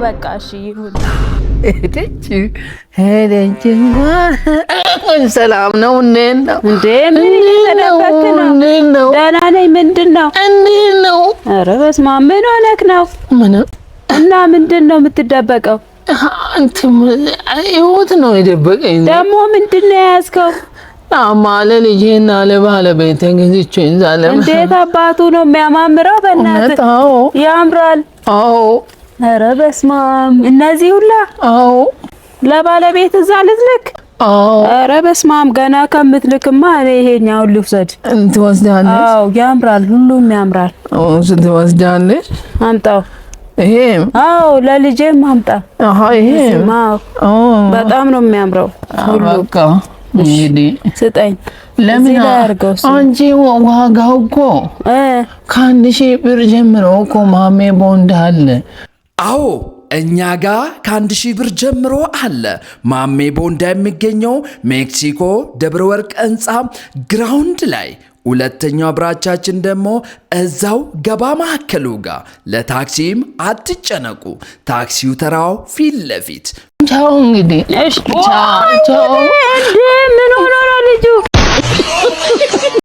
በቃ እሺ ይሁን። ሰላም ነው እንዴ? ምን እየተደበክ ነው? ደህና ነኝ። ምንድነው? ኧረ በስመ አብ ምን ሆነክ ነው? እና ምንድነው የምትደበቀው? አንተም ህይወት ነው የደበቀኝ። ደግሞ ምንድነው የያዝከው? አማለ ልጄና ለባለቤቴ ገዝቼ እንዛለም። እንዴት አባቱ ነው የሚያማምረው! በእናትህ ያምራል። አዎ። ኧረ በስመ አብ እነዚህ ሁላ! አዎ። ለባለቤት እዛ ልትልክ? አዎ። ኧረ በስመ አብ ገና ከምትልክማ እኔ ይሄኛውን ልውሰድ። ትወስዳለሽ? አዎ ያምራል፣ ሁሉም ያምራል። ትወስዳለሽ? አምጣው። ይሄ? አዎ ለልጄም አምጣ። ይሄ? በጣም ነው የሚያምረው ሁሉ። በቃ እንግዲህ ስጠኝ። ለምን አንቺ ዋጋው እኮ ከ1000 ብር ጀምሮ እኮ ማሜ ቦንድ አለ። አዎ እኛ ጋር ከ1000 ብር ጀምሮ አለ። ማሜ ቦንዳ የሚገኘው ሜክሲኮ ደብረ ወርቅ ህንፃ ግራውንድ ላይ፣ ሁለተኛው ብራቻችን ደግሞ እዛው ገባ ማዕከሉ ጋር። ለታክሲም አትጨነቁ፣ ታክሲው ተራው ፊት ለፊት። ቻው እንግዲህ። ቻው ቻው። ምን ሆኖ ነው ልጁ?